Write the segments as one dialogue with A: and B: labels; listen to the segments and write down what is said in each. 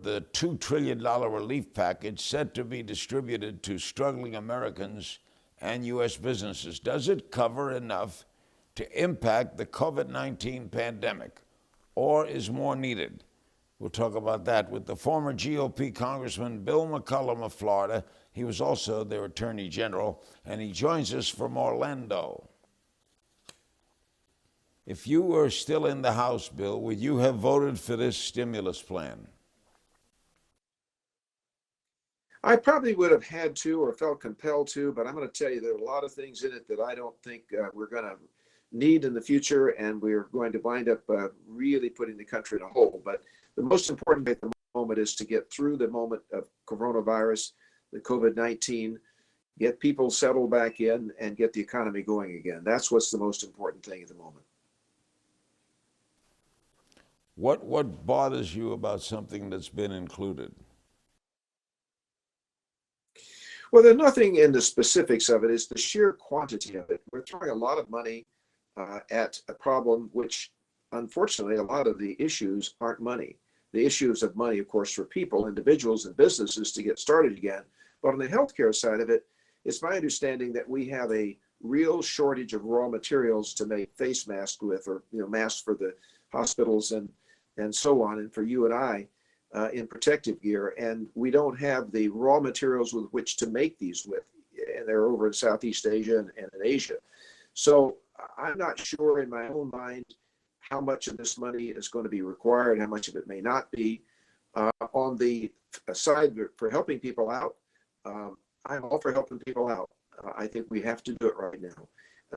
A: the $2 trillion relief package set to be distributed to struggling Americans and U.S. businesses, does it cover enough to impact the COVID-19 pandemic, or is more needed? We'll talk about that with the former GOP Congressman Bill McCollum of Florida. He was also their Attorney General, and he joins us from Orlando. If you were still in the House, Bill, would you have voted for this stimulus plan?
B: I probably would have had to or felt compelled to, but I'm going to tell you there are a lot of things in it that I don't think we're going to need in the future, and we're going to wind up really putting the country in a hole. But the most important thing at the moment is to get through the moment of coronavirus, the COVID-19, get people settled back in, and get the economy going again. That's what's the most important thing at the moment.
A: What bothers you about something that's been included?
B: Well, there's nothing in the specifics of it. It's the sheer quantity of it. We're throwing a lot of money at a problem which, unfortunately, a lot of the issues aren't money. The issues of money, of course, for people, individuals, and businesses to get started again. But on the healthcare side of it, it's my understanding that we have a real shortage of raw materials to make face masks with, or masks for the hospitals and so on, and for you and I in protective gear. And we don't have the raw materials with which to make these with, and they're over in Southeast Asia and in Asia. So I'm not sure in my own mind how much of this money is going to be required, how much of it may not be. On the side for helping people out, I'm all for helping people out. I think we have to do it right now.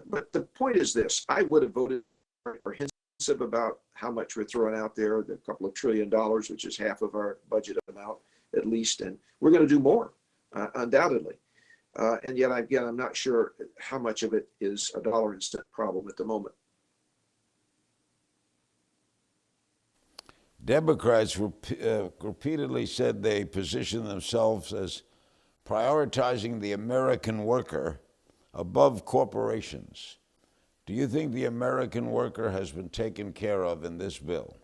B: But the point is this: I would have voted for hints about how much we're throwing out there, the couple of $1 trillion, which is half of our budget amount at least, and we're going to do more, undoubtedly. And yet, again, I'm not sure how much of it is a dollar and cent problem at the moment.
A: Democrats repeatedly said they position themselves as prioritizing the American worker above corporations. Do you think the American worker has been taken care of in this bill?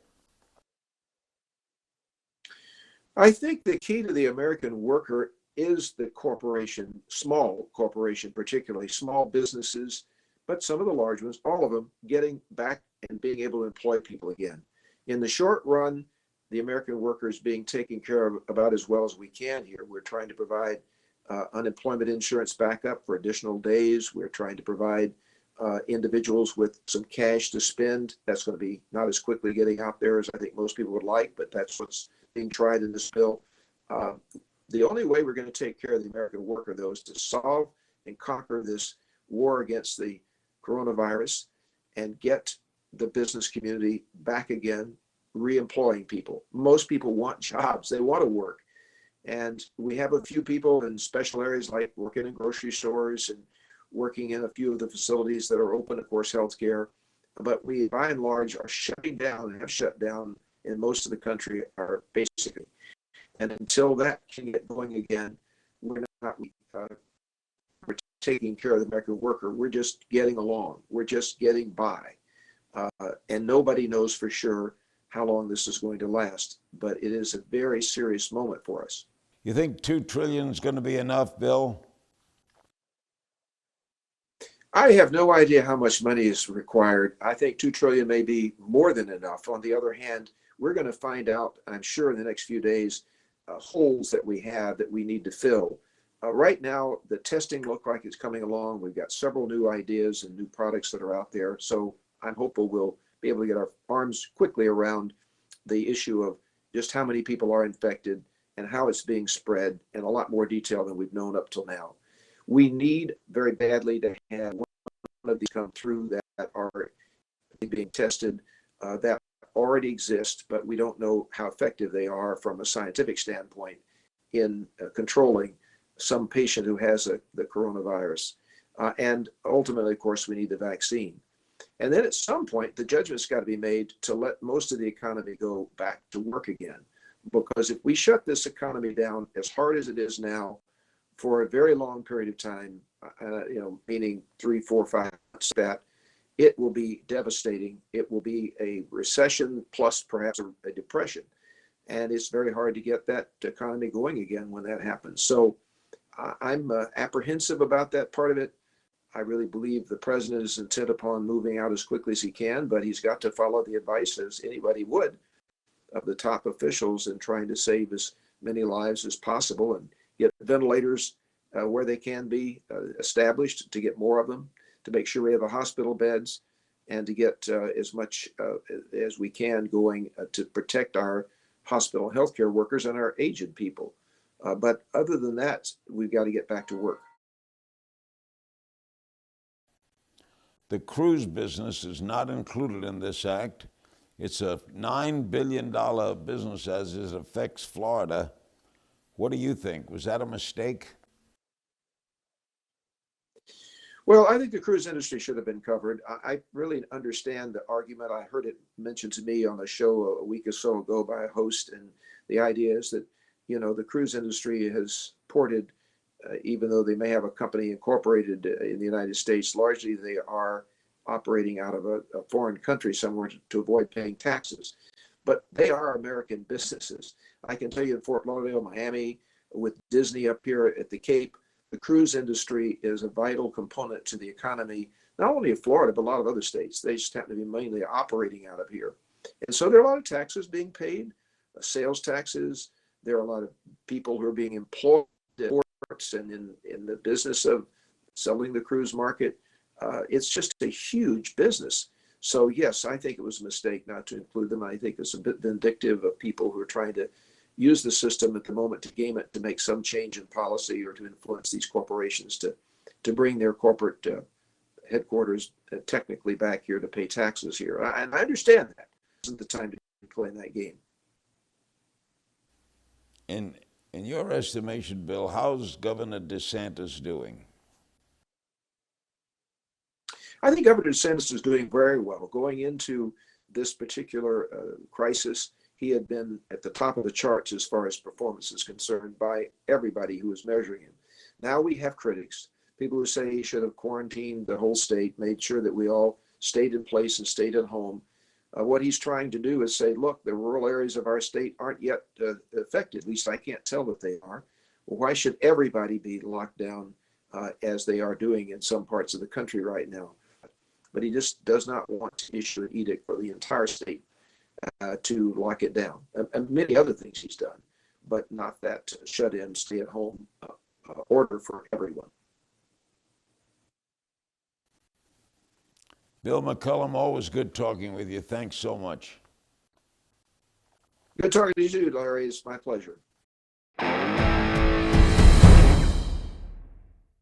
B: I think the key to the American worker is the corporation, small corporation, particularly small businesses, but some of the large ones, all of them, getting back and being able to employ people again. In the short run, the American worker is being taken care of about as well as we can here. We're trying to provide unemployment insurance backup for additional days. We're trying to provide individuals with some cash to spend. That's going to be not as quickly getting out there as I think most people would like, but that's what's being tried in this bill. The only way we're going to take care of the American worker, though, is to solve and conquer this war against the coronavirus and get the business community back again, re-employing people. Most people want jobs. They want to work. And we have a few people in special areas like working in grocery stores and working in a few of the facilities that are open, of course, healthcare. But we, by and large, are shutting down and have shut down in most of the country, are basically. And until that can get going again, we're not we're taking care of the American worker. We're just getting along. We're just getting by. And nobody knows for sure how long this is going to last. But it is a very serious moment for us.
A: You think $2 trillion is going to be enough, Bill?
B: I have no idea how much money is required. I think $2 trillion may be more than enough. On the other hand, we're going to find out, I'm sure, in the next few days, holes that we have that we need to fill. Right now, the testing looks like it's coming along. We've got several new ideas and new products that are out there. So I'm hopeful we'll be able to get our arms quickly around the issue of just how many people are infected and how it's being spread in a lot more detail than we've known up till now. We need very badly to have one of these come through that are being tested that already exist, but we don't know how effective they are from a scientific standpoint in controlling some patient who has the coronavirus. And ultimately, of course, we need the vaccine. And then at some point, the judgment's got to be made to let most of the economy go back to work again. Because if we shut this economy down as hard as it is now for a very long period of time, meaning 3, 4, 5 months, that it will be devastating. It will be a recession plus perhaps a depression. and it's very hard to get that economy going again when that happens. So I'm apprehensive about that part of it. I really believe the president is intent upon moving out as quickly as he can, but he's got to follow the advice, as anybody would, of the top officials in trying to save as many lives as possible and get ventilators where they can be established, to get more of them, to make sure we have the hospital beds, and to get as much as we can going to protect our hospital healthcare workers and our aged people. But other than that, we've got to get back to work.
A: The cruise business is not included in this act. It's a $9 billion business as it affects Florida. What do you think? Was that a mistake?
B: Well, I think the cruise industry should have been covered. I really understand the argument. I heard it mentioned to me on a show a week or so ago by a host, and the idea is that, the cruise industry has ported, even though they may have a company incorporated in the United States, largely they are operating out of a foreign country somewhere to avoid paying taxes. But they are American businesses. I can tell you in Fort Lauderdale, Miami, with Disney up here at the Cape, the cruise industry is a vital component to the economy, not only of Florida, but a lot of other states. They just happen to be mainly operating out of here. And so there are a lot of taxes being paid, sales taxes. There are a lot of people who are being employed at ports and in the business of selling the cruise market. It's just a huge business. So yes, I think it was a mistake not to include them. I think it's a bit vindictive of people who are trying to use the system at the moment to game it, to make some change in policy or to influence these corporations to bring their corporate headquarters technically back here to pay taxes here. And I understand that. This isn't the time to play in that game.
A: In your estimation, Bill, how's Governor DeSantis doing?
B: I think Governor DeSantis is doing very well. Going into this particular crisis, he had been at the top of the charts as far as performance is concerned by everybody who was measuring him. Now we have critics, people who say he should have quarantined the whole state, made sure that we all stayed in place and stayed at home. What he's trying to do is say, look, the rural areas of our state aren't yet affected. At least I can't tell that they are. Well, why should everybody be locked down as they are doing in some parts of the country right now? But he just does not want to issue an edict for the entire state to lock it down. And many other things he's done, but not that shut-in, stay-at-home order for everyone.
A: Bill McCollum, always good talking with you. Thanks so much.
B: Good talking to you, Larry. It's my pleasure.